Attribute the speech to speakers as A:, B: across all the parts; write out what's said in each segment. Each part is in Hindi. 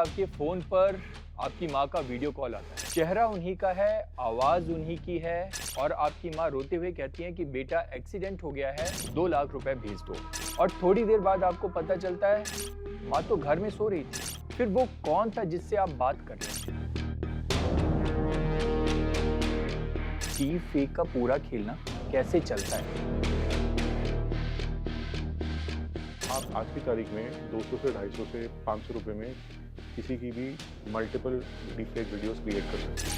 A: आपके फोन पर आपकी माँ का वीडियो कॉल आता है। चेहरा उन्हीं का है, आवाज उन्हीं की है और आपकी माँ रोते हुए कहती है कि बेटा एक्सीडेंट हो गया है, 2 लाख रुपए भेज दो। और थोड़ी देर बाद आपको पता चलता है माँ तो घर में सो रही थी। फिर वो कौन था जिससे आप बात कर रहे थे? डीप फेक का पूरा खेल ना कैसे चलता है?
B: आप आज की तारीख में 200 से 250 से 500 रुपए में किसी की भी मल्टीपल डीफेक वीडियोस क्रिएट कर सकते हैं।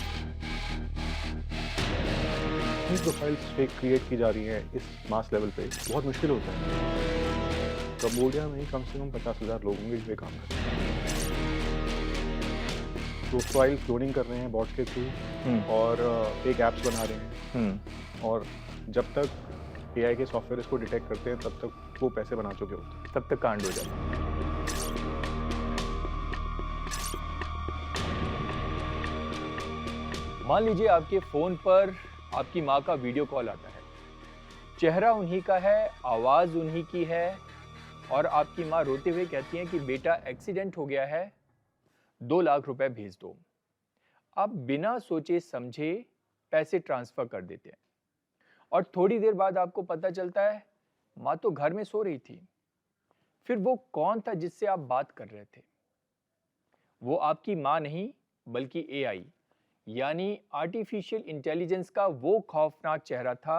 B: इतनी प्रोफाइल्स फेक क्रिएट की जा रही हैं इस मास लेवल पे, बहुत मुश्किल होता है। कंबोडिया में ही कम से कम 50,000 लोग होंगे जो ये काम कर रहे हैं। प्रोफाइल क्लोनिंग कर रहे हैं बॉट्स के थ्रू और फेक ऐप्स बना रहे हैं और जब तक एआई के सॉफ्टवेयर इसको डिटेक्ट करते हैं तब तक वो पैसे बना चुके होते हैं।
A: तब तक कांड हो जाता है। मान लीजिए आपके फोन पर आपकी माँ का वीडियो कॉल आता है। चेहरा उन्हीं का है, आवाज उन्हीं की है और आपकी माँ रोते हुए कहती है कि बेटा एक्सीडेंट हो गया है, 2 लाख रुपए भेज दो। आप बिना सोचे समझे पैसे ट्रांसफर कर देते हैं और थोड़ी देर बाद आपको पता चलता है माँ तो घर में सो रही थी। फिर वो कौन था जिससे आप बात कर रहे थे? वो आपकी माँ नहीं बल्कि एआई यानी आर्टिफिशियल इंटेलिजेंस का वो खौफनाक चेहरा था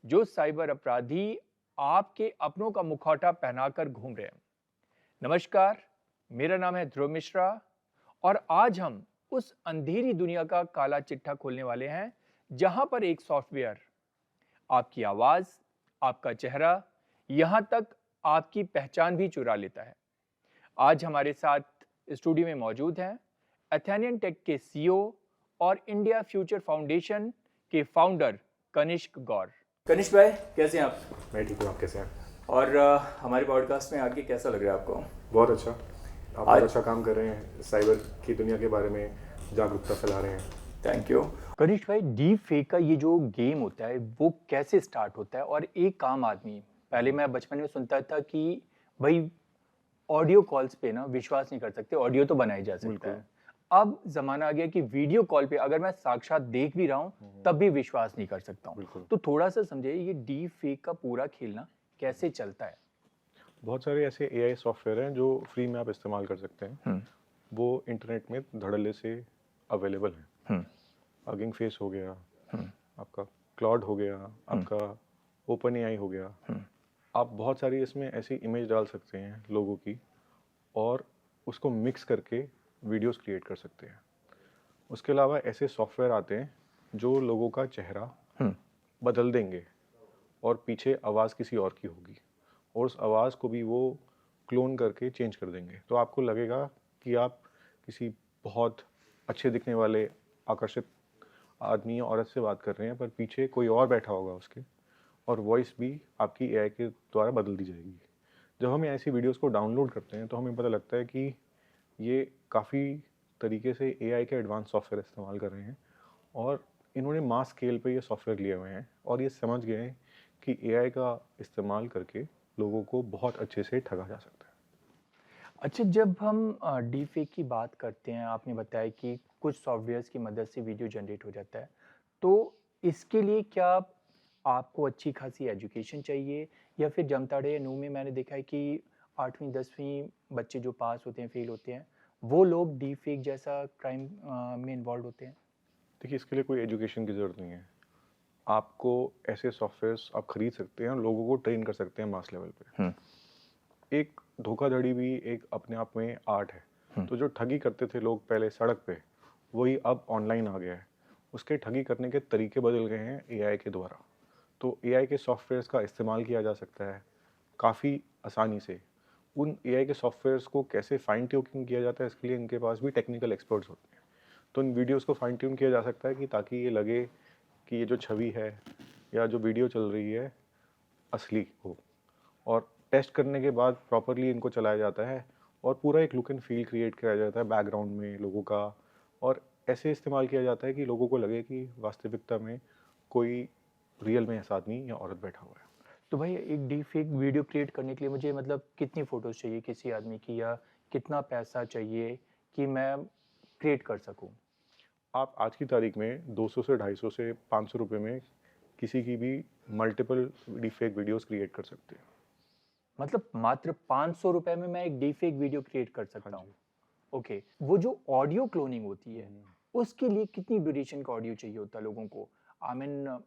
A: जो साइबर अपराधी आपके अपनों का मुखौटा पहनाकर घूम रहे हैं। नमस्कार, मेरा नाम है ध्रुव मिश्रा और आज हम उस अंधेरी दुनिया का काला चिट्ठा खोलने वाले हैं जहां पर एक सॉफ्टवेयर आपकी आवाज, आपका चेहरा, यहां तक आपकी पहचान भी चुरा लेता है। आज हमारे साथ स्टूडियो में मौजूद हैं एथेनियन टेक के सीईओ और इंडिया फ्यूचर फाउंडेशन के फाउंडर कनिष्क गौर। कनिष्क भाई, कैसे हैं आप?
B: मैं ठीक हूँ, आप कैसे हैं?
A: और हमारे पॉडकास्ट में आके कैसा लग रहा है आपको?
B: बहुत अच्छा। आप बहुत अच्छा काम कर रहे हैं, साइबर की दुनिया के बारे में जागरूकता फैला रहे हैं।
A: Thank you. कनिष्क भाई, डीप फेक का ये जो गेम होता है वो कैसे स्टार्ट होता है? और एक आम आदमी, पहले मैं बचपन में सुनता था कि भाई ऑडियो कॉल्स पे ना विश्वास नहीं कर सकते, ऑडियो तो बनाई जा सकता है। अब जमाना आ गया कि वीडियो कॉल पे अगर मैं साक्षात देख भी रहा हूँ तब भी विश्वास नहीं कर सकता हूँ। तो थोड़ा सा समझिए ये डीप फेक का पूरा खेलना कैसे चलता है?
B: बहुत सारे ऐसे एआई सॉफ्टवेयर हैं जो फ्री में आप इस्तेमाल कर सकते हैं। वो इंटरनेट में धड़ल्ले से अवेलेबल हैं। अगिंग फेस हो गया, आपका क्लाउड हो गया, आपका ओपन एआई हो गया। आप बहुत सारी इसमें ऐसी इमेज डाल सकते हैं लोगों की और उसको मिक्स करके वीडियोस क्रिएट कर सकते हैं। उसके अलावा ऐसे सॉफ्टवेयर आते हैं जो लोगों का चेहरा बदल देंगे और पीछे आवाज़ किसी और की होगी और उस आवाज़ को भी वो क्लोन करके चेंज कर देंगे। तो आपको लगेगा कि आप किसी बहुत अच्छे दिखने वाले आकर्षित आदमी या औरत से बात कर रहे हैं, पर पीछे कोई और बैठा होगा उसके और वॉइस भी आपकी एआई के द्वारा बदल दी जाएगी। जब हम ऐसी वीडियोस को डाउनलोड करते हैं तो हमें पता लगता है कि ये काफ़ी तरीके से एआई के एडवांस सॉफ्टवेयर इस्तेमाल कर रहे हैं और इन्होंने मास स्केल पे ये सॉफ्टवेयर लिए हुए हैं और ये समझ गए हैं कि एआई का इस्तेमाल करके लोगों को बहुत अच्छे से ठगा जा सकता है।
A: अच्छा, जब हम डीप फेक की बात करते हैं, आपने बताया कि कुछ सॉफ्टवेयर्स की मदद से वीडियो जनरेट हो जाता है। तो इसके लिए क्या आपको अच्छी खासी एजुकेशन चाहिए या फिर जमताड़े नूह में मैंने देखा है कि 8वीं 10वीं बच्चे जो पास होते हैं, फेल होते हैं, वो लोग डीप फेक जैसा क्राइम में इन्वॉल्व होते हैं?
B: देखिए, इसके लिए कोई एजुकेशन की ज़रूरत नहीं है। आपको ऐसे सॉफ्टवेयर्स आप खरीद सकते हैं और लोगों को ट्रेन कर सकते हैं मास लेवल पे। एक धोखाधड़ी भी एक अपने आप में आर्ट है। तो जो ठगी करते थे लोग पहले सड़क पे, वही अब ऑनलाइन आ गया है। उसके ठगी करने के तरीके बदल गए हैं एआई के द्वारा। तो एआई के सॉफ्टवेयर्स का इस्तेमाल किया जा सकता है काफ़ी आसानी से। उन एआई के सॉफ्टवेयर्स को कैसे फाइन ट्यूनिंग किया जाता है, इसके लिए इनके पास भी टेक्निकल एक्सपर्ट्स होते हैं। तो इन वीडियोस को फाइन ट्यून किया जा सकता है कि ताकि ये लगे कि ये जो छवि है या जो वीडियो चल रही है असली हो, और टेस्ट करने के बाद प्रॉपरली इनको चलाया जाता है और पूरा एक लुक एंड फील क्रिएट किया जाता है बैकग्राउंड में लोगों का, और ऐसे इस्तेमाल किया जाता है कि लोगों को लगे कि वास्तविकता में कोई रियल में ऐसा आदमी या औरत बैठा हुआ है।
A: तो भाई एक डीप फेक वीडियो क्रिएट करने के लिए मुझे मतलब कितनी फ़ोटोज़ चाहिए किसी आदमी की, या कितना पैसा चाहिए कि मैं क्रिएट कर सकूं?
B: आप आज की तारीख में 200 से 250 से 500 रुपए में किसी की भी मल्टीपल डिफेक वीडियोस क्रिएट कर सकते हैं।
A: मतलब मात्र 500 रुपए में मैं एक डीफेक वीडियो क्रिएट कर
B: हाँ
A: सकता हूँ।
B: जी।
A: ओके, वो जो ऑडियो क्लोनिंग होती है, उसके लिए कितनी ड्यूरेशन का ऑडियो चाहिए होता है लोगों को? आई मीन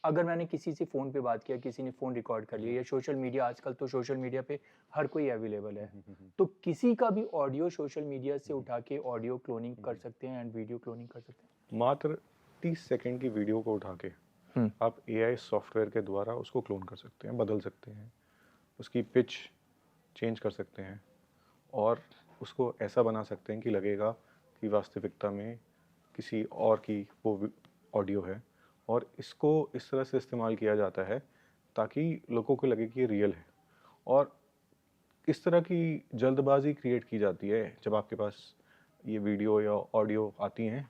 A: अगर मैंने किसी से फ़ोन पे बात किया, किसी ने फ़ोन रिकॉर्ड कर लिया या सोशल मीडिया, आजकल तो सोशल मीडिया पे हर कोई अवेलेबल है। तो किसी का भी ऑडियो सोशल मीडिया से उठा के ऑडियो क्लोनिंग कर सकते हैं एंड वीडियो क्लोनिंग कर सकते हैं?
B: मात्र 30 सेकंड की वीडियो को उठा के आप एआई सॉफ्टवेयर के द्वारा उसको क्लोन कर सकते हैं, बदल सकते हैं, उसकी पिच चेंज कर सकते हैं और उसको ऐसा बना सकते हैं कि लगेगा कि वास्तविकता में किसी और की वो ऑडियो है। और इसको इस तरह से इस्तेमाल किया जाता है ताकि लोगों को लगे कि ये रियल है। और इस तरह की जल्दबाजी क्रिएट की जाती है जब आपके पास ये वीडियो या ऑडियो आती हैं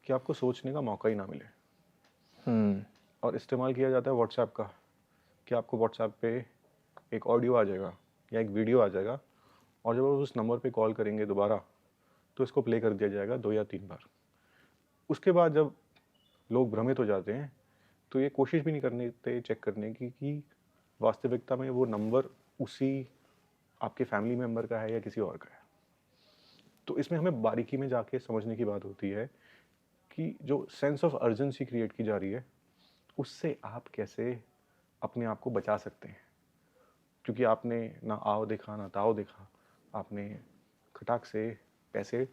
B: कि आपको सोचने का मौका ही ना मिले। और इस्तेमाल किया जाता है व्हाट्सएप का कि आपको व्हाट्सएप पे एक ऑडियो आ जाएगा या एक वीडियो आ जाएगा और जब आप उस नंबर पे कॉल करेंगे दोबारा तो इसको प्ले कर दिया जाएगा 2 या 3 बार। उसके बाद जब लोग भ्रमित हो जाते हैं तो ये कोशिश भी नहीं करने देते चेक करने की कि वास्तविकता में वो नंबर उसी आपके फैमिली मेम्बर का है या किसी और का है। तो इसमें हमें बारीकी में जाके समझने की बात होती है कि जो सेंस ऑफ अर्जेंसी क्रिएट की जा रही है उससे आप कैसे अपने आप को बचा सकते हैं। क्योंकि आपने ना आओ देखा ना ताओ देखा, आपने खटाक से पैसे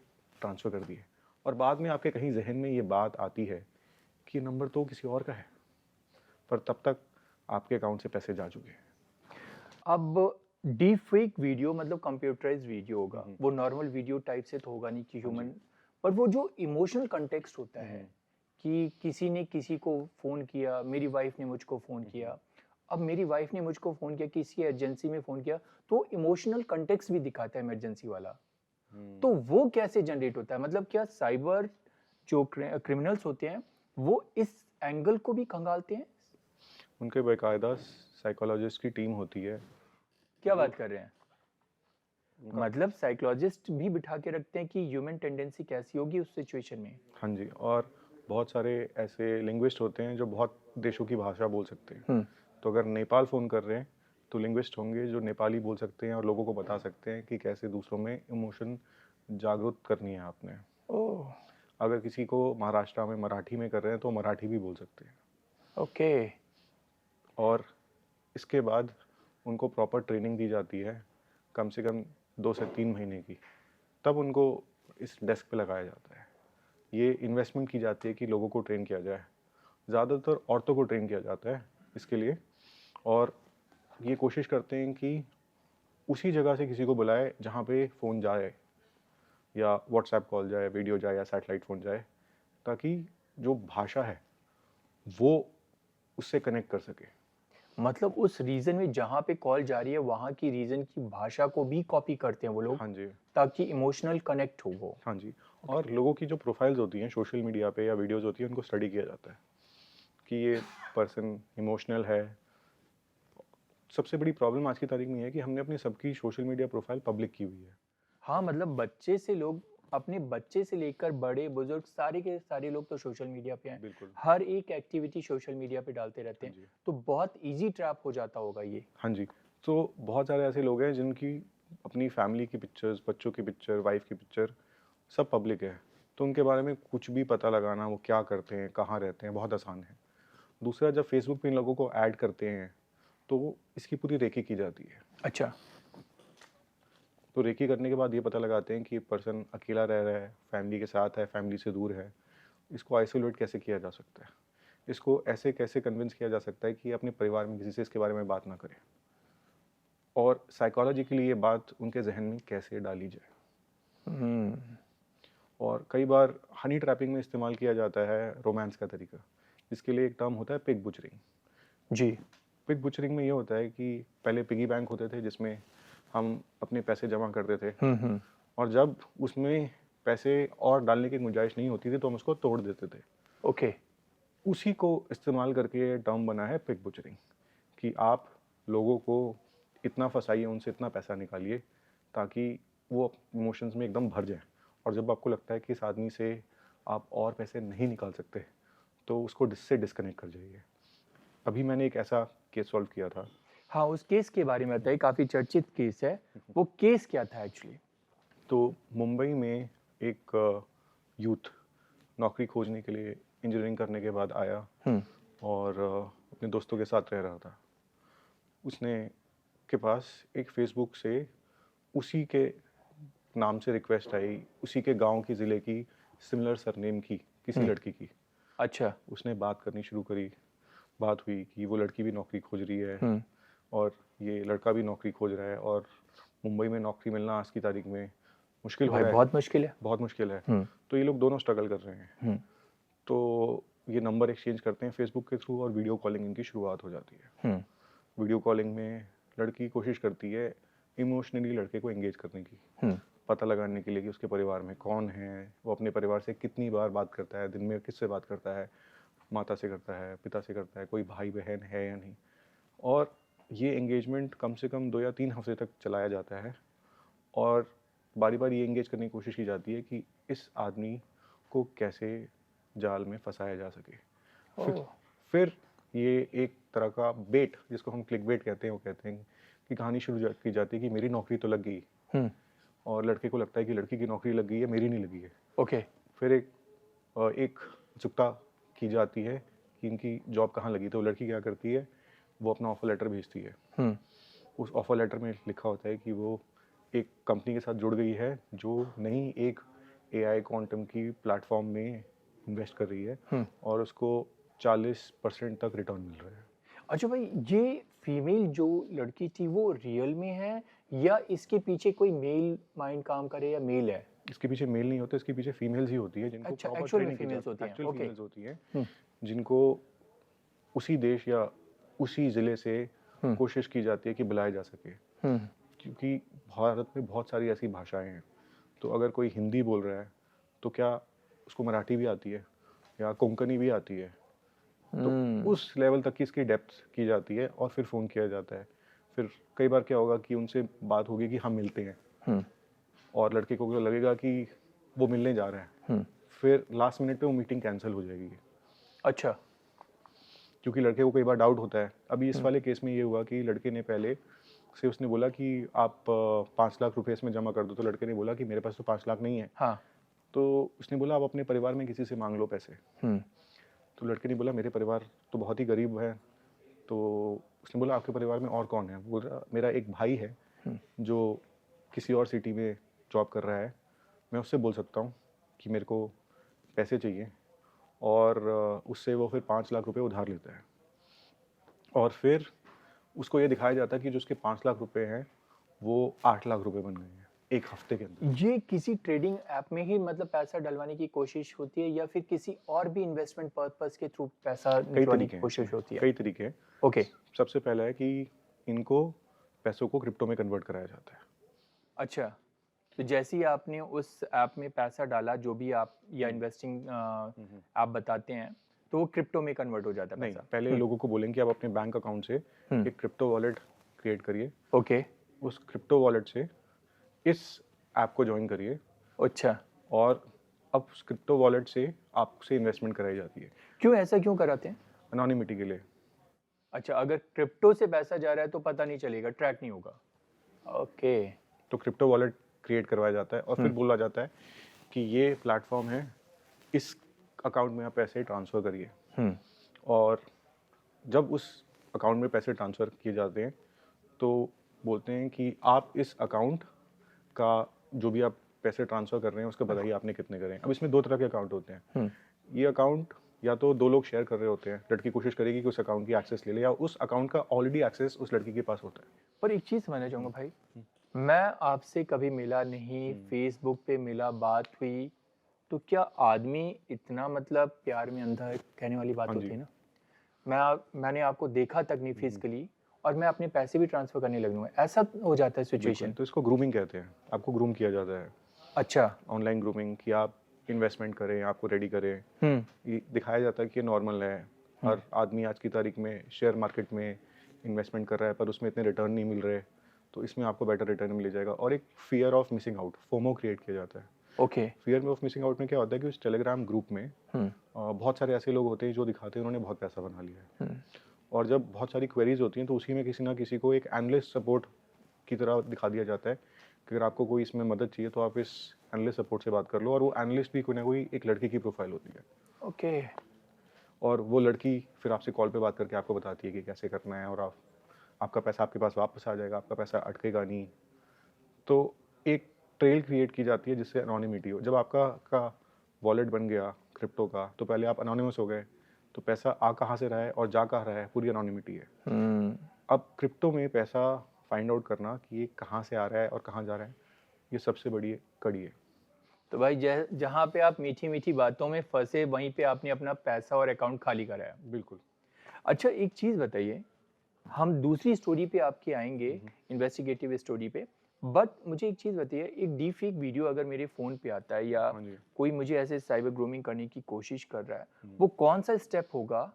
B: ट्रांसफ़र कर दिए और बाद में आपके कहीं जहन में ये बात आती है कि ये नंबर तो किसी और का है, पर तब तक आपके अकाउंट से पैसे जा चुके हैं।
A: अब डीप फेक वीडियो मतलब कंप्यूटराइज्ड वीडियो होगा, वो नॉर्मल वीडियो टाइप से तो होगा नहीं कि ह्यूमन, पर वो जो इमोशनल कंटेक्स्ट होता है कि किसी ने किसी को फ़ोन किया, मेरी वाइफ ने मुझको फ़ोन किया, अब मेरी वाइफ ने मुझको फ़ोन किया, किसी एजेंसी में फ़ोन किया, तो इमोशनल कंटेक्स्ट भी दिखाता है इमरजेंसी वाला। तो वो कैसे जनरेट होता है? मतलब क्या साइबर जो क्रिमिनल्स होते हैं, वो इस एंगल को भी खंगालते हैं?
B: उनके बाकायदा साइकोलॉजिस्ट की टीम होती है।
A: क्या बात कर रहे हैं? मतलब साइकोलॉजिस्ट भी बिठा के रखते हैं कि ह्यूमन टेंडेंसी कैसी होगी उस सिचुएशन में?
B: हाँ जी, और बहुत सारे ऐसे लिंग्विस्ट होते हैं जो बहुत देशों की भाषा बोल सकते हैं। तो अगर नेपाल फ़ोन कर रहे हैं तो लिंग्विस्ट होंगे जो नेपाली बोल सकते हैं और लोगों को बता सकते हैं कि कैसे दूसरों में इमोशन जागरूक करनी है आपने।
A: ओह!
B: अगर किसी को महाराष्ट्र में मराठी में कर रहे हैं तो मराठी भी बोल सकते हैं।
A: ओके।
B: और इसके बाद उनको प्रॉपर ट्रेनिंग दी जाती है, कम से कम 2 से 3 महीने की। तब उनको इस डेस्क पे लगाया जाता है। ये इन्वेस्टमेंट की जाती है कि लोगों को ट्रेन किया जाए। ज़्यादातर औरतों को ट्रेन किया जाता है इसके लिए और ये कोशिश करते हैं कि उसी जगह से किसी को बुलाए जहाँ पे फ़ोन जाए या व्हाट्सएप कॉल जाए, वीडियो जाए या सैटेलाइट फ़ोन जाए, ताकि जो भाषा है वो उससे कनेक्ट कर सके।
A: मतलब उस रीजन में जहाँ पे कॉल जा रही है वहाँ की रीजन की भाषा को भी कॉपी करते हैं वो लोग,
B: हाँ जी।
A: ताकि इमोशनल कनेक्ट हो वो।
B: हाँ जी। और लोगों की जो प्रोफाइल्स होती हैं सोशल मीडिया पे या वीडियोज़ होती हैं उनको स्टडी किया जाता है कि ये पर्सन इमोशनल है। सबसे बड़ी प्रॉब्लम आज की तारीख में ये है कि हमने अपनी सबकी सोशल मीडिया प्रोफाइल पब्लिक की हुई है।
A: हाँ, मतलब बच्चे से लोग, अपने बच्चे से लेकर बड़े बुजुर्ग सारे के सारे लोग तो सोशल मीडिया पे हैं।
B: बिल्कुल।
A: हर एक एक्टिविटी सोशल मीडिया पे डालते रहते
B: हाँ
A: हैं,
B: जी।
A: तो बहुत इजी ट्रैप हो जाता होगा ये।
B: हाँ जी। तो बहुत सारे ऐसे लोग हैं जिनकी अपनी फैमिली की पिक्चर्स, बच्चों की पिक्चर, वाइफ की पिक्चर सब पब्लिक है। तो उनके बारे में कुछ भी पता लगाना, वो क्या करते हैं, कहाँ रहते हैं, बहुत आसान है। दूसरा, जब फेसबुक पे इन लोगों को ऐड करते हैं तो इसकी पूरी रेकी की जाती है।
A: अच्छा।
B: तो रेकी करने के बाद ये पता लगाते हैं कि ये पर्सन अकेला रह रहा है, फैमिली के साथ है, फैमिली से दूर है। इसको आइसोलेट कैसे किया जा सकता है, इसको ऐसे कैसे कन्विंस किया जा सकता है कि अपने परिवार में किसी से इसके बारे में बात ना करें, और साइकोलॉजिकली ये बात उनके जहन में कैसे डाली जाए। और कई बार हनी ट्रैपिंग में इस्तेमाल किया जाता है रोमांस का तरीका। इसके लिए एक टर्म होता है पिग बुचरिंग।
A: जी।
B: पिग बुचरिंग में ये होता है कि पहले पिगी बैंक होते थे जिसमें हम अपने पैसे जमा करते थे, और जब उसमें पैसे और डालने की गुंजाइश नहीं होती थी तो हम उसको तोड़ देते थे।
A: ओके।
B: उसी को इस्तेमाल करके ये टर्म बना है पिग बुचरिंग, कि आप लोगों को इतना फंसाइए, उनसे इतना पैसा निकालिए ताकि वो इमोशंस में एकदम भर जाए, और जब आपको लगता है कि इस आदमी से आप और पैसे नहीं निकाल सकते, तो उसको इससे डिस्कनेक्ट कर जाइए। अभी मैंने एक ऐसा केस सॉल्व किया था।
A: हाँ, उस केस के बारे में बताइए, काफ़ी चर्चित केस है। वो केस क्या था एक्चुअली?
B: तो मुंबई में एक यूथ नौकरी खोजने के लिए इंजीनियरिंग करने के बाद आया और अपने दोस्तों के साथ रह रहा था। उसने के पास एक फेसबुक से उसी के नाम से रिक्वेस्ट आई, उसी के गांव की ज़िले की सिमिलर सरनेम की किसी लड़की की।
A: अच्छा।
B: उसने बात करनी शुरू करी, बात हुई कि वो लड़की भी नौकरी खोज रही है और ये लड़का भी नौकरी खोज रहा है, और मुंबई में नौकरी मिलना आज की तारीख में मुश्किल हो
A: भाई
B: रहा है।
A: बहुत मुश्किल है।
B: बहुत मुश्किल है। तो ये लोग दोनों स्ट्रगल कर रहे हैं। तो ये नंबर एक्सचेंज करते हैं फेसबुक के थ्रू, और वीडियो कॉलिंग इनकी शुरुआत हो जाती है। वीडियो कॉलिंग में लड़की कोशिश करती है इमोशनली लड़के को एंगेज करने की, पता लगाने के लिए कि उसके परिवार में कौन है, वो अपने परिवार से कितनी बार बात करता है, दिन में किससे बात करता है, माता से करता है, पिता से करता है, कोई भाई बहन है या नहीं। और ये एंगेजमेंट कम से कम 2 या 3 हफ्ते तक चलाया जाता है, और बारी बारी ये एंगेज करने की कोशिश की जाती है कि इस आदमी को कैसे जाल में फंसाया जा सके। फिर ये एक तरह का बेट, जिसको हम क्लिक बेट कहते हैं, वो कहते हैं कि कहानी शुरू की जाती है कि मेरी नौकरी तो लग गई, और लड़के को लगता है कि लड़की की नौकरी लग गई है, मेरी नहीं लगी है।
A: ओके।
B: फिर एक उत्सुकता की जाती है कि इनकी जॉब कहाँ लगी। तो लड़की क्या करती है, वो अपना ऑफर लेटर भेजती है। उस ऑफर लेटर में लिखा होता है कि वो एक कंपनी के साथ जुड़ गई है जो नई एक AI क्वांटम की प्लेटफॉर्म में इन्वेस्ट कर रही है, और उसको 40% तक रिटर्न मिल रहा है।
A: अच्छा भाई, ये फीमेल जो लड़की थी वो रियल में है या इसके पीछे कोई मेल माइंड काम करे, या मेल है?
B: इसके पीछे मेल नहीं होते, इसके पीछे फीमेल्स ही होती है, जिनको
A: अच्छा,
B: प्रॉपर
A: एक्चुअल में
B: ट्रेनिंग की
A: फीमेल्स
B: जाती
A: होती
B: है।
A: हैं।
B: Actual
A: okay.
B: फीमेल्स होती हैं, जिनको उसी देश या उसी ज़िले से कोशिश की जाती है कि बुलाया जा सके। क्योंकि भारत में बहुत सारी ऐसी भाषाएं हैं, तो अगर कोई हिंदी बोल रहा है तो क्या उसको मराठी भी आती है या कोंकणी भी आती है। तो उस लेवल तक की इसकी डेप्थ की जाती है, और फिर फ़ोन किया जाता है। फिर कई बार क्या होगा कि उनसे बात होगी कि हम मिलते हैं, और लड़के को लगेगा कि वो मिलने जा रहे हैं, फिर लास्ट मिनट पे वो मीटिंग कैंसिल हो जाएगी।
A: अच्छा।
B: क्योंकि लड़के को कई बार डाउट होता है। अभी इस वाले केस में ये हुआ कि लड़के ने पहले से उसने बोला कि आप 5 लाख रुपए इसमें जमा कर दो, तो लड़के ने बोला कि मेरे पास तो 5 लाख नहीं है।
A: हाँ।
B: तो उसने बोला आप अपने परिवार में किसी से मांग लो पैसे। तो लड़के ने बोला मेरे परिवार तो बहुत ही गरीब है। तो उसने बोला आपके परिवार में और कौन है? बोल रहा मेरा एक भाई है जो किसी और सिटी में जॉब कर रहा है, मैं उससे बोल सकता हूँ कि मेरे को पैसे चाहिए, और उससे वो फिर 5 लाख रुपए उधार लेता है, और फिर उसको ये दिखाया जाता है कि जो उसके 5 लाख रुपए हैं वो 8 लाख रुपए बन गए हैं एक हफ्ते के अंदर।
A: ये किसी ट्रेडिंग ऐप में ही मतलब पैसा डलवाने की कोशिश होती है, या फिर किसी और भी इन्वेस्टमेंट पर्पस के थ्रू पैसा निकलवाने की कोशिश होती है?
B: कई तरीके हैं।
A: ओके।
B: सबसे पहला है कि इनको पैसों को क्रिप्टो में कन्वर्ट कराया जाता है।
A: अच्छा, तो जैसे ही आपने उस ऐप में पैसा डाला, जो भी आप या इन्वेस्टिंग आप बताते हैं, तो वो क्रिप्टो में कन्वर्ट हो जाता है
B: नहीं,
A: पैसा?
B: पहले लोगों को बोलेंगे कि आप अपने बैंक अकाउंट से एक क्रिप्टो वॉलेट क्रिएट करिए।
A: ओके।
B: उस क्रिप्टो वॉलेट से इस ऐप को ज्वाइन करिए,
A: अच्छा,
B: और अब उस क्रिप्टो वॉलेट से आपसे इन्वेस्टमेंट कराई जाती है
A: क्यों ऐसा क्यों कराते हैं?
B: अनोनिमिटी के लिए।
A: अच्छा, अगर क्रिप्टो से पैसा जा रहा है तो पता नहीं चलेगा, ट्रैक नहीं होगा। ओके।
B: तो क्रिप्टो वॉलेट क्रिएट करवाया जाता है, और फिर बोला जाता है कि ये प्लेटफॉर्म है, इस अकाउंट में आप पैसे ट्रांसफ़र करिए। और जब उस अकाउंट में पैसे ट्रांसफ़र किए जाते हैं तो बोलते हैं कि आप इस अकाउंट का जो भी आप पैसे ट्रांसफ़र कर रहे हैं उसका बताइए आपने कितने करे हैं। अब इसमें 2 तरह के अकाउंट होते हैं। ये अकाउंट या तो 2 लोग शेयर कर रहे होते हैं, लड़की कोशिश करेगी कि उस अकाउंट की एक्सेस ले ले, या उस अकाउंट का ऑलरेडी एक्सेस उस लड़की के पास होता है।
A: पर एक चीज़ समझना चाहूँगा भाई, मैं आपसे कभी मिला नहीं, फेसबुक पे मिला, बात हुई, तो क्या आदमी इतना मतलब प्यार में अंधा है, कहने वाली बात
B: हाँ
A: होती
B: जी।
A: है ना? मैंने आपको देखा तक नहीं फिजिकली, और मैं अपने पैसे भी ट्रांसफर करने लगूंगा, ऐसा हो जाता है सिचुएशन?
B: तो इसको ग्रूमिंग कहते हैं। आपको ग्रूम किया जाता है,
A: अच्छा।
B: ऑनलाइन ग्रूमिंग, कि आप इन्वेस्टमेंट करें, आपको रेडी करें। ये दिखाया जाता है कि ये नॉर्मल है। हर आदमी आज की तारीख में शेयर मार्केट में इन्वेस्टमेंट कर रहा है, पर उसमें इतने रिटर्न नहीं मिल रहे, तो इसमें आपको बेटर रिटर्न मिल जाएगा। और एक fear of missing out, FOMO create किया जाता है।
A: Okay.
B: Fear of missing out में क्या होता है कि उस टेलीग्राम ग्रुप में बहुत सारे ऐसे लोग होते हैं जो दिखाते हैं उन्होंने बहुत पैसा बना लिया है, और जब बहुत सारी क्वेरीज होती हैं तो उसी में किसी ना किसी को एक एनालिस्ट सपोर्ट की तरह दिखा दिया जाता है कि अगर आपको कोई इसमें मदद चाहिए तो आप इस एनालिस्ट सपोर्ट से बात कर लो, और वो एनालिस्ट भी कोई ना कोई एक लड़की की प्रोफाइल होती है।
A: ओके।
B: और वो लड़की फिर आपसे कॉल पे बात करके आपको बताती है कि कैसे करना है, और आपका पैसा आपके पास वापस आ जाएगा, आपका पैसा अटकेगा नहीं। तो एक ट्रेल क्रिएट की जाती है जिससे एनोनिमिटी हो। जब आपका वॉलेट बन गया क्रिप्टो का, तो पहले आप एनोनिमस हो गए, तो पैसा आ कहाँ से रहा है और जा कहाँ रहा है पूरी एनोनिमिटी है। अब क्रिप्टो में पैसा फाइंड आउट करना कि ये कहाँ से आ रहा है और कहाँ जा रहा है, ये सबसे बड़ी कड़ी है।
A: तो भाई जहाँ पे आप मीठी मीठी बातों में फंसे वहीं पे आपने अपना पैसा और अकाउंट खाली कराया।
B: बिल्कुल।
A: अच्छा, एक चीज़ बताइए, हम दूसरी स्टोरी पे आपकी आएंगे, इन्वेस्टिगेटिव स्टोरी पे, बट मुझे एक चीज़ बताइए, एक डीप फेक वीडियो अगर मेरे फ़ोन पे आता है या कोई मुझे ऐसे साइबर ग्रूमिंग करने की कोशिश कर रहा है, वो कौन सा स्टेप होगा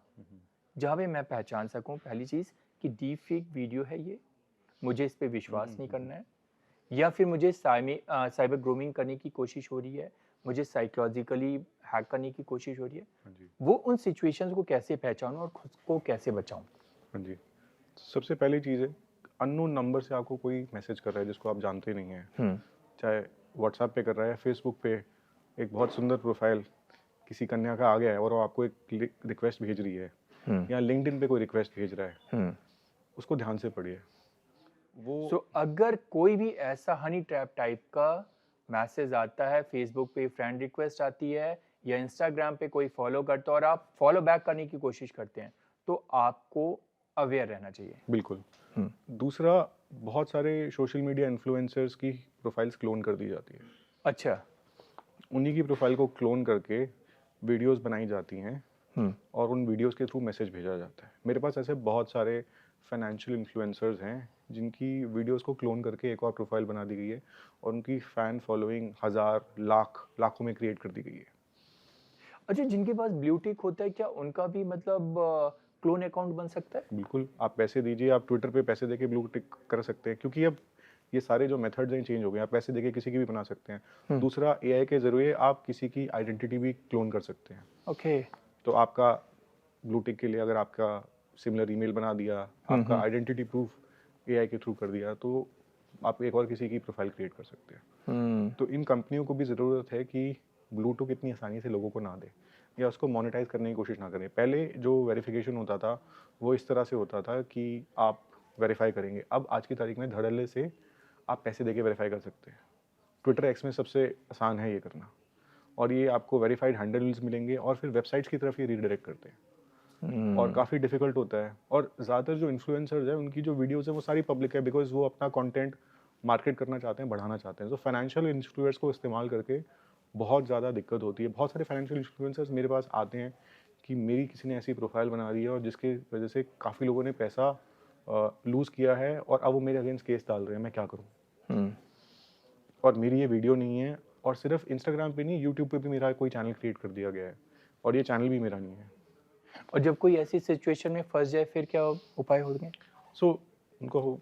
A: जहाँ पे मैं पहचान सकूँ पहली चीज़ कि डीप फेक वीडियो है ये, मुझे इस पे विश्वास नहीं करना है, या फिर मुझे साइबर ग्रूमिंग करने की कोशिश हो रही है, मुझे साइकोलॉजिकली हैक करने की कोशिश हो रही है, वो उन सिचुएशंस को कैसे पहचानूं और खुद को कैसे बचाऊं?
B: हाँ जी, सबसे पहली चीज़ है, अननोन नंबर से आपको कोई मैसेज कर रहा है जिसको आप जानते नहीं हैं, चाहे व्हाट्सएप पे कर रहा है, फेसबुक पे एक बहुत सुंदर प्रोफाइल किसी कन्या का आ गया है और वो आपको एक रिक्वेस्ट भेज रही है, या लिंक्डइन पे कोई रिक्वेस्ट भेज रहा है, उसको ध्यान से पढ़िए। वो
A: अगर कोई भी ऐसा हनी ट्रैप टाइप का मैसेज आता है, फेसबुक पे फ्रेंड रिक्वेस्ट आती है या इंस्टाग्राम पे कोई फॉलो करता है और आप फॉलो बैक करने की कोशिश करते हैं, तो आपको अवेयर रहना चाहिए।
B: बिल्कुल। दूसरा, बहुत सारे सोशल मीडिया इन्फ्लुएंसर्स की प्रोफाइल्स क्लोन कर दी जाती है।
A: अच्छा।
B: उन्हीं की प्रोफाइल को क्लोन करके वीडियोस बनाई जाती हैं, और उन वीडियोस के थ्रू मैसेज भेजा जाता है। मेरे पास ऐसे बहुत सारे फाइनेंशियल इन्फ्लुएंसर्स हैं जिनकी वीडियोस को क्लोन करके एक और प्रोफाइल बना दी गई है, और उनकी फ़ैन फॉलोइंग हज़ार लाखों में क्रिएट कर दी गई है।
A: अच्छा, जिनके पास ब्लू टिक होता है, क्या उनका भी मतलब क्लोन अकाउंट बन सकता है?
B: बिल्कुल, आप पैसे दीजिए, आप ट्विटर पे पैसे देके ब्लू टिक कर सकते हैं, क्योंकि अब ये सारे जो मेथड्स हैं चेंज हो गए, आप पैसे देके किसी की भी बना सकते हैं। दूसरा, एआई के ज़रिए आप किसी की आइडेंटिटी भी क्लोन कर सकते हैं।
A: ओके।
B: तो आपका ब्लू टिक के लिए अगर आपका सिमिलर ईमेल बना दिया, आपका आइडेंटिटी प्रूफ एआई के थ्रू कर दिया, तो आप एक और किसी की प्रोफाइल क्रिएट कर सकते हैं। तो इन कंपनियों को भी ज़रूरत है कि ब्लू टिक इतनी आसानी से लोगों को ना दे, या उसको मोनेटाइज करने की कोशिश ना करें। पहले जो वेरिफिकेशन होता था वो इस तरह से होता था कि आप वेरीफाई करेंगे, अब आज की तारीख में धड़ल्ले से आप पैसे देके वेरीफाई कर सकते हैं। ट्विटर एक्स में सबसे आसान है ये करना, और ये आपको वेरीफाइड हैंडल्स मिलेंगे, और फिर वेबसाइट्स की तरफ ये रीडायरेक्ट करते हैं, और काफ़ी डिफिकल्ट होता है। और ज़्यादातर जो इन्फ्लुएंसर्स हैं उनकी जो वीडियोज़ हैं वो सारी पब्लिक है, बिकॉज वो अपना कंटेंट मार्केट करना चाहते हैं, बढ़ाना चाहते हैं। तो फाइनेंशियल इन्फ्लुएंसर्स को इस्तेमाल करके बहुत ज़्यादा दिक्कत होती है। बहुत सारे फाइनेंशियल इन्फ्लुएंसर्स मेरे पास आते हैं कि मेरी किसी ने ऐसी प्रोफाइल बना दी है और जिसकी वजह से काफ़ी लोगों ने पैसा लूज़ किया है, और अब वो मेरे अगेंस्ट केस डाल रहे हैं, मैं क्या करूँ। और मेरी ये वीडियो नहीं है, और सिर्फ इंस्टाग्राम पे नहीं, यूट्यूब पे भी मेरा कोई चैनल क्रिएट कर दिया गया है, और ये चैनल भी मेरा नहीं है।
A: और जब कोई ऐसी सिचुएशन में फंस जाए फिर क्या उपाय होंगे?
B: उनको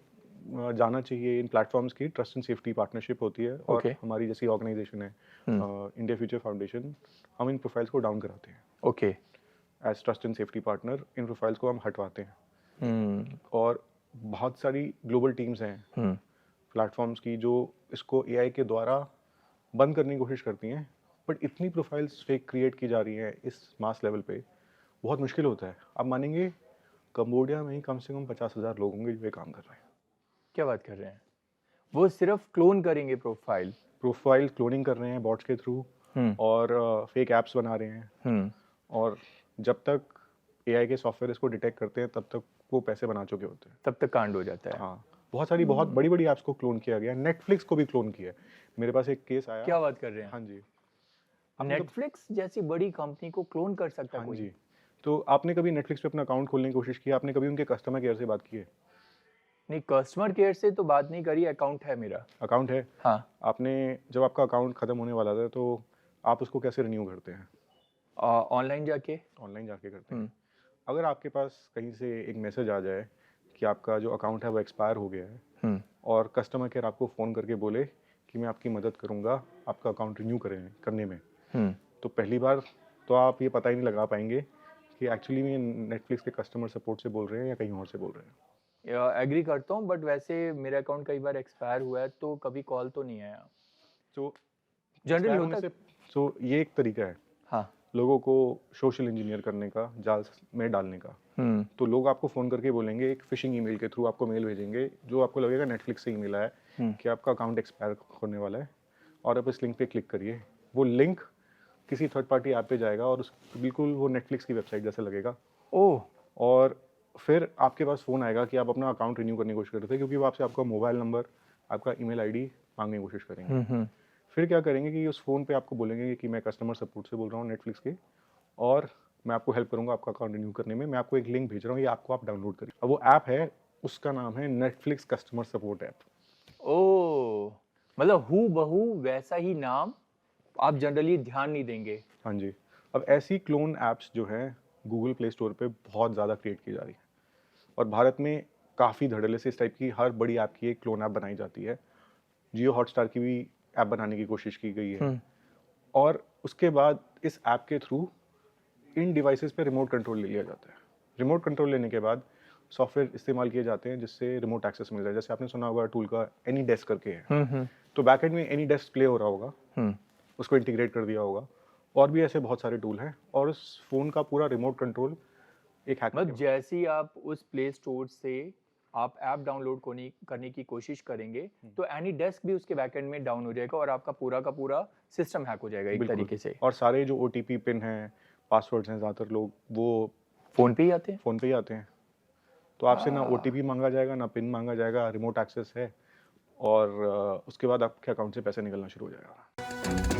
B: जाना चाहिए, इन प्लेटफॉर्म्स की ट्रस्ट एंड सेफ्टी पार्टनरशिप होती है, और हमारी जैसी ऑर्गेनाइजेशन है इंडिया फ्यूचर फाउंडेशन, हम इन प्रोफाइल्स को डाउन कराते हैं।
A: Okay.
B: As trust and safety partner इन प्रोफाइल्स को हम हटवाते हैं। और बहुत सारी ग्लोबल टीम्स हैं प्लेटफॉर्म्स की जो इसको एआई के द्वारा बंद करने की कोशिश करती हैं, बट इतनी प्रोफाइल्स फेक क्रिएट की जा रही हैं इस मास लेवल पे, बहुत मुश्किल होता है। आप मानेंगे, कंबोडिया में ही कम से कम 50,000 लोग होंगे जो ये काम कर रहे हैं।
A: क्या बात कर रहे हैं? वो सिर्फ क्लोन करेंगे प्रोफाइल
B: क्लोनिंग कर रहे हैं बॉट्स के थ्रू, और फेक ऐप्स बना रहे हैं, और जब तक एआई के सॉफ्टवेयर इसको डिटेक्ट करते हैं तब तक वो पैसे बना चुके होते हैं,
A: तब तक कांड हो जाता है।
B: हाँ, बहुत बड़ी बड़ी ऐप्स को क्लोन किया गया, नेटफ्लिक्स को भी क्लोन किया है। मेरे पास एक केस आया।
A: क्या बात कर रहे हैं?
B: हाँ जी।
A: नेटफ्लिक्स जैसी बड़ी कंपनी को क्लोन कर सकता है
B: हाँ
A: कोई?
B: जी। तो आपने कभी नेटफ्लिक्स पे अपना अकाउंट खोलने की कोशिश की? आपने कभी उनके कस्टमर केयर से बात की है?
A: नहीं, कस्टमर केयर से तो बात नहीं करी, अकाउंट है मेरा।
B: अकाउंट है?
A: हाँ।
B: आपने, जब आपका अकाउंट खत्म होने वाला था तो आप उसको कैसे रिन्यू करते हैं?
A: ऑनलाइन जाके
B: करते हैं। अगर आपके पास कहीं से एक मैसेज आ जाए कि आपका जो अकाउंट है वो एक्सपायर हो गया है और कस्टमर केयर आपको फ़ोन करके बोले कि मैं आपकी मदद करूंगा आपका अकाउंट रिन्यू करने में, तो पहली बार तो आप ये पता ही नहीं लगा पाएंगे कि एक्चुअली में नेटफ्लिक्स के कस्टमर सपोर्ट से बोल रहे हैं या कहीं और से बोल रहे हैं।
A: एग्री करता हूँ, बट वैसे मेरा अकाउंट कई बार एक्सपायर हुआ है तो कभी कॉल तो नहीं आया।
B: तो
A: जनरली होता है।
B: सो ये एक तरीका है
A: हाँ।
B: लोगों को सोशल इंजीनियर करने का, जाल में डालने का। तो लोग आपको फ़ोन करके बोलेंगे, एक फिशिंग ईमेल के थ्रू आपको मेल भेजेंगे जो आपको लगेगा नेटफ्लिक्स से ईमेल आया है कि आपका अकाउंट एक्सपायर होने वाला है और आप इस लिंक पे क्लिक करिए। वो लिंक किसी थर्ड पार्टी ऐप पे जाएगा और बिल्कुल वो नेटफ्लिक्स की वेबसाइट जैसा लगेगा।
A: ओह।
B: और फिर आपके पास फ़ोन आएगा कि आप अपना अकाउंट रिन्यू करने की कोशिश कर रहे थे, क्योंकि वो आपसे आपका मोबाइल नंबर, आपका ईमेल आईडी मांगने की कोशिश करेंगे। फिर क्या करेंगे कि उस फ़ोन पे आपको बोलेंगे कि मैं कस्टमर सपोर्ट से बोल रहा हूँ नेटफ्लिक्स के, और मैं आपको हेल्प करूँगा आपका अकाउंट रिन्यू करने में। मैं आपको एक लिंक भेज रहा हूँ, ये आपको आप डाउनलोड करिए। अब वो ऐप है, उसका नाम है नेटफ्लिक्स कस्टमर सपोर्ट ऐप।
A: ओह, मतलब हू बहू वैसा ही नाम, आप जनरली ध्यान नहीं देंगे।
B: हाँ जी। अब ऐसी क्लोन ऐप्स जो हैं गूगल प्ले स्टोर पे बहुत ज़्यादा क्रिएट की जा रही है और भारत में काफ़ी धड़ल्ले से इस टाइप की हर बड़ी ऐप की एक क्लोन ऐप बनाई जाती है। जियो हॉटस्टार की भी ऐप बनाने की कोशिश की गई है और उसके बाद इस ऐप के थ्रू इन डिवाइसेस पे रिमोट कंट्रोल ले लिया जाता है। रिमोट कंट्रोल लेने के बाद सॉफ्टवेयर इस्तेमाल किए जाते हैं जिससे रिमोट एक्सेस मिल जाए। जैसे आपने सुना होगा टूल का एनी डेस्क करके है, तो बैकएंड में एनी डेस्क प्ले हो रहा होगा, उसको इंटीग्रेट कर दिया होगा। और भी ऐसे बहुत सारे टूल हैं और उस फोन का पूरा रिमोट कंट्रोल एक हैकर
A: मतलब जैसे ही आप उस प्ले स्टोर से आप ऐप डाउनलोड करने की कोशिश करेंगे तो एनी डेस्क भी उसके बैकएंड में डाउन हो जाएगा और आपका पूरा का पूरा सिस्टम हैक हो जाएगा एक तरीके से।
B: और सारे जो ओटीपी पिन हैं, पासवर्ड्स हैं, ज़्यादातर लोग वो
A: फोन पे ही आते हैं।
B: फ़ोन पे ही आते हैं। तो आपसे ना ओटीपी मांगा जाएगा, ना पिन मांगा जाएगा, रिमोट एक्सेस है और उसके बाद आपके अकाउंट से पैसे निकलना शुरू हो जाएगा।